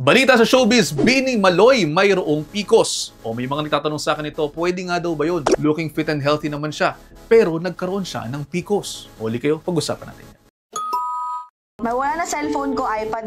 Balita sa showbiz, Bini Maloy mayroong PCOS. O may mga nagtatanong sa akin ito, pwede nga daw ba yun? Looking fit and healthy naman siya, pero nagkaroon siya ng PCOS. Huli kayo, pag-usapan natin yan. Wala na cellphone ko, iPad,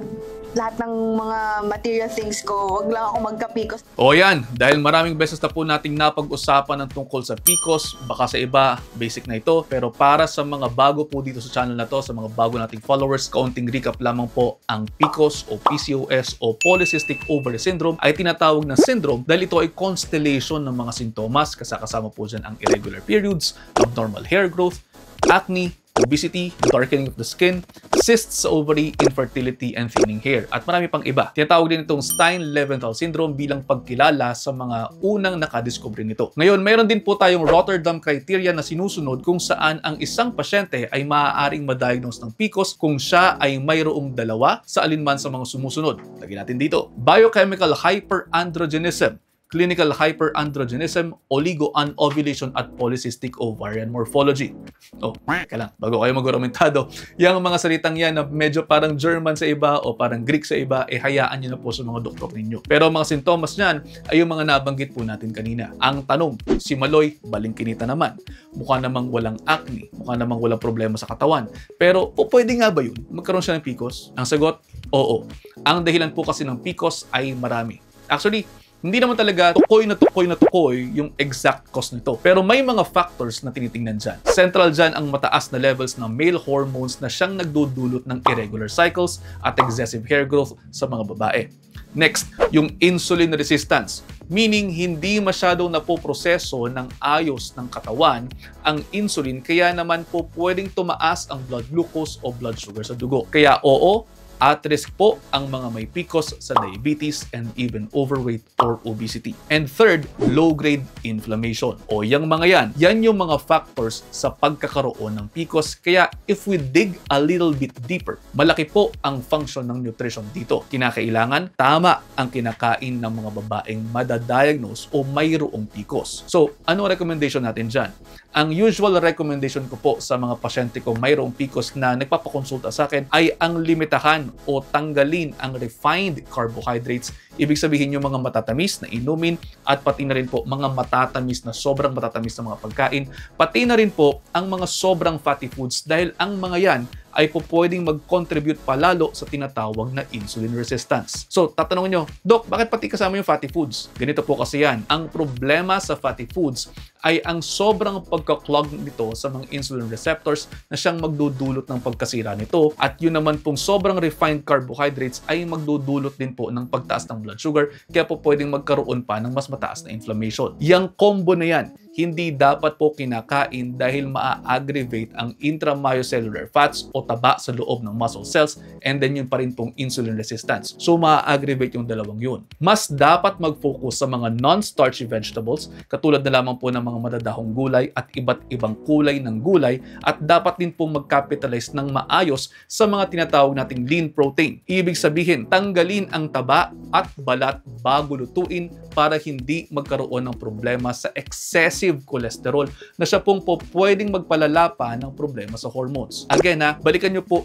lahat ng mga material things ko, wag lang ako magka-PCOS. O yan, dahil maraming beses na po nating napag-usapan ng tungkol sa PCOS, baka sa iba, basic na ito. Pero para sa mga bago po dito sa channel na to, sa mga bago nating followers, kaunting recap lamang po, ang PCOS o PCOS o Polycystic Ovary Syndrome ay tinatawag na syndrome dahil ito ay constellation ng mga sintomas, kasama po dyan ang irregular periods, abnormal hair growth, acne, obesity, darkening of the skin, cysts sa ovary, infertility, and thinning hair. At marami pang iba. Tinatawag din itong Stein-Leventhal syndrome bilang pagkilala sa mga unang nakadiscover nito. Ngayon, mayroon din po tayong Rotterdam criteria na sinusunod kung saan ang isang pasyente ay maaaring ma-diagnose ng PCOS kung siya ay mayroong dalawa sa alinman sa mga sumusunod. Lagyan natin dito. Biochemical hyperandrogenism, clinical hyperandrogenism, oligo-anovulation at polycystic ovarian morphology. Oh, teka lang, bago kayo mag-argumentado, yung mga salitang yan na medyo parang German sa iba o parang Greek sa iba, hayaan nyo na po sa mga doktor ninyo. Pero mga sintomas niyan ay yung mga nabanggit po natin kanina. Ang tanong, si Maloy, balingkinita naman. Mukha namang walang acne, mukha namang walang problema sa katawan. Pero pwede nga ba yun? Magkaroon siya ng PCOS? Ang sagot, oo. Ang dahilan po kasi ng PCOS ay marami. Actually, hindi naman talaga tukoy na tukoy yung exact cause nito. Pero may mga factors na tinitingnan dyan. Central dyan ang mataas na levels ng male hormones na siyang nagdudulot ng irregular cycles at excessive hair growth sa mga babae. Next, yung insulin resistance. Meaning, hindi masyadong napoproseso ng ayos ng katawan ang insulin, kaya naman po pwedeng tumaas ang blood glucose o blood sugar sa dugo. Kaya oo, at risk po ang mga may PCOS sa diabetes and even overweight or obesity. And third, low-grade inflammation. O yung mga yan yung mga factors sa pagkakaroon ng PCOS. Kaya if we dig a little bit deeper, malaki po ang function ng nutrition dito. Kinakailangan tama ang kinakain ng mga babaeng madadiagnose o mayroong PCOS. So, ano recommendation natin dyan? Ang usual recommendation ko po sa mga pasyente ko mayroong PCOS na nagpapakonsulta sa akin ay ang limitahan o tanggalin ang refined carbohydrates. Ibig sabihin yung mga matatamis na inumin at pati na rin po mga matatamis na sobrang matatamis na mga pagkain. Pati na rin po ang mga sobrang fatty foods dahil ang mga yan ay po pwedeng mag-contribute palalo sa tinatawag na insulin resistance. So, tatanungin nyo, Dok, bakit pati kasama yung fatty foods? Ganito po kasi yan. Ang problema sa fatty foods ay ang sobrang pagka-clog nito sa mga insulin receptors na siyang magdudulot ng pagkasira nito. At yun naman pong sobrang refined carbohydrates ay magdudulot din po ng pagtaas ng blood sugar, kaya po pwedeng magkaroon pa ng mas mataas na inflammation. Yang combo na yan, hindi dapat po kinakain dahil maa-aggravate ang intramyocellular fats o taba sa loob ng muscle cells, and then yun pa rin pong insulin resistance. So maa-aggravate yung dalawang yun. Mas dapat mag-focus sa mga non-starchy vegetables, katulad na lamang po ng mga madadahong gulay at iba't ibang kulay ng gulay, at dapat din pong mag-capitalize ng maayos sa mga tinatawag nating lean protein. Ibig sabihin, tanggalin ang taba at balat bago lutuin para hindi magkaroon ng problema sa excessive cholesterol na siya pong pwedeng magpalala pa ng problema sa hormones. Again balikan nyo po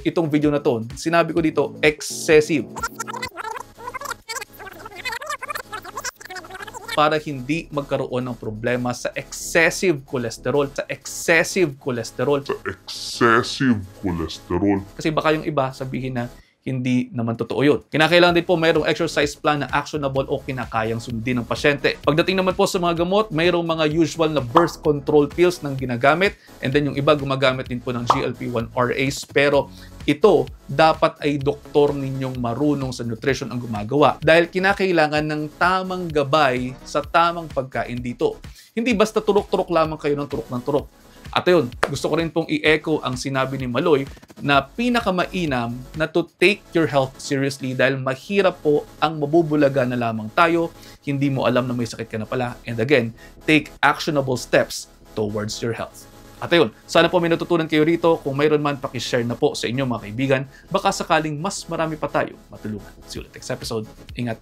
itong video na to. Sinabi ko dito, excessive. Para hindi magkaroon ng problema sa excessive cholesterol. Kasi baka yung iba sabihin na hindi naman totoo yun. Kinakailangan din po mayroong exercise plan na actionable o kinakayang sundin ng pasyente. Pagdating naman po sa mga gamot, mayroong mga usual na birth control pills nang ginagamit, and then yung iba gumagamit din po ng GLP-1 RAs, pero ito dapat ay doktor ninyong marunong sa nutrition ang gumagawa dahil kinakailangan ng tamang gabay sa tamang pagkain dito. Hindi basta turok-turok lamang kayo ng turok ng turok. At ayun, gusto ko rin pong i-echo ang sinabi ni Maloy na pinakamainam na to take your health seriously dahil mahirap po ang mabubulaga na lamang tayo, hindi mo alam na may sakit ka na pala, and again, take actionable steps towards your health. At ayun, sana po may natutunan kayo rito. Kung mayroon man, pakishare na po sa inyo mga kaibigan. Baka sakaling mas marami pa tayo matulungan. See you ulit next episode. Ingat.